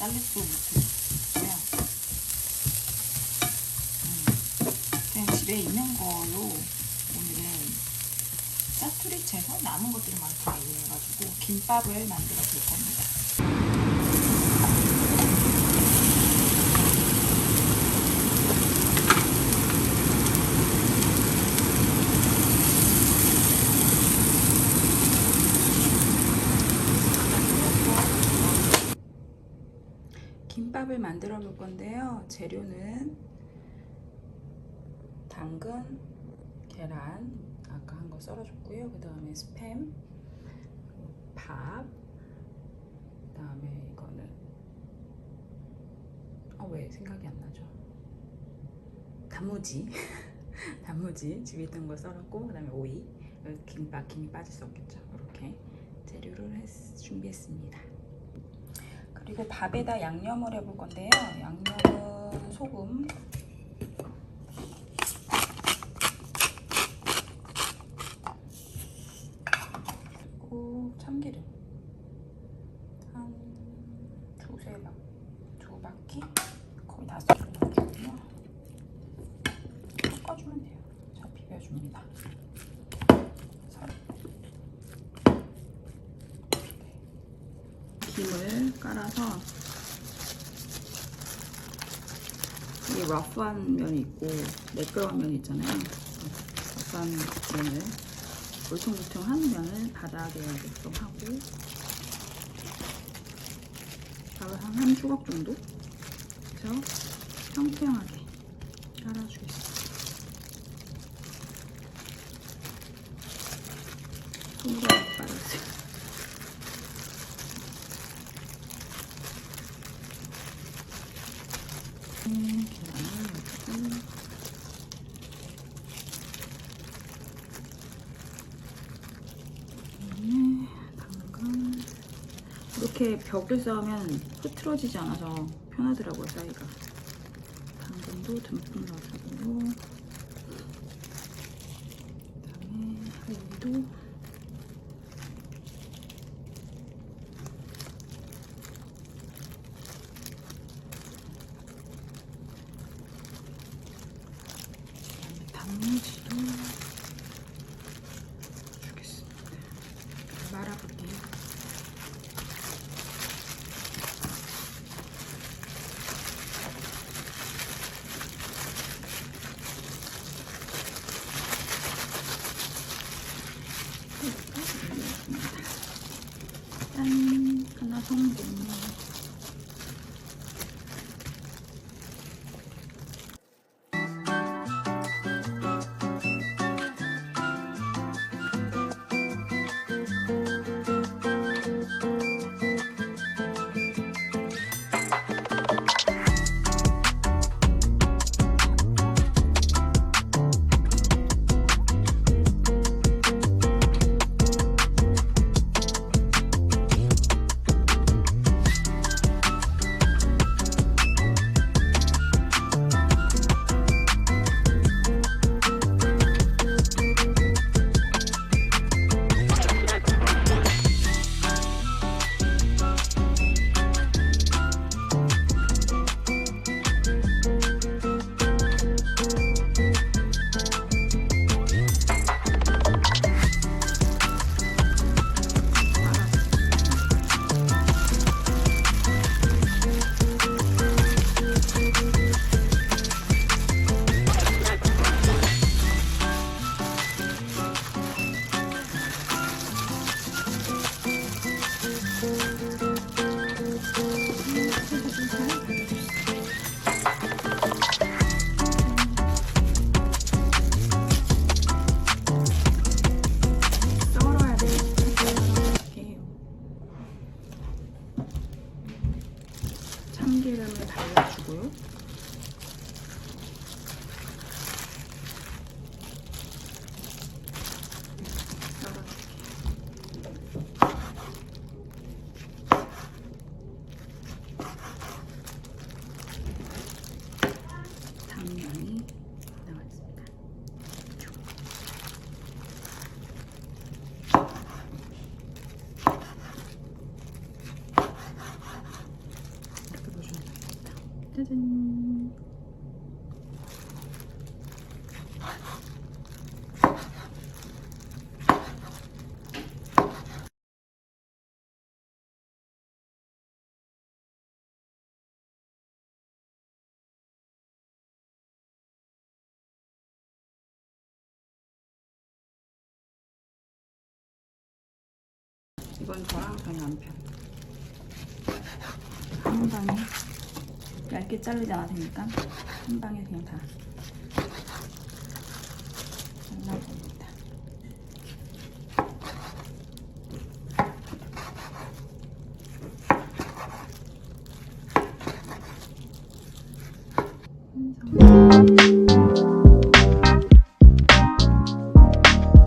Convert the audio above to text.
갈릭도 못했고요. 그냥 집에 있는 걸로 오늘은 짜투리 채서 남은 것들을 많다 이용해가지고 김밥을 만들어 볼 겁니다. 김밥을 만들어 볼 건데요. 재료는 당근, 계란, 아까 한 거 썰어줬고요. 그 다음에 스팸, 밥, 그 다음에 이거는 왜 생각이 안 나죠? 단무지 단무지 집에 있던 거 썰었고, 그 다음에 오이, 김이 빠질 수 없겠죠. 이렇게 재료를 준비했습니다. 그리고 밥에다 양념을 해볼 건데요. 양념은 소금, 그리고 참기름 한 두 바퀴 거의 다 썰어놓거든요. 섞어주면 돼요. 잘 비벼줍니다. 김을 깔아서 이 러프한 면이 있고 매끄러운 면이 있잖아요. 러프한 면을 울퉁불퉁한 면을 바닥에 좀 하고 밥을 한 주걱 정도 해서 평평하게 깔아주겠습니다. 손으로 빨아주세요. 계란을 넣고 당근 이렇게 벽을 쌓으면 흐트러지지 않아서 편하더라고요. 사이가. 당근도 듬뿍 넣어주고 그다음에 오이도 단무지도 주겠습니다. 말아볼게요. 짠! 하나 성공. 짜잔. 이건 저랑 저희 남편 한 방에 얇게 자르지 않아도 되니까 한 방에 그냥 다 잘라줍니다. 완성.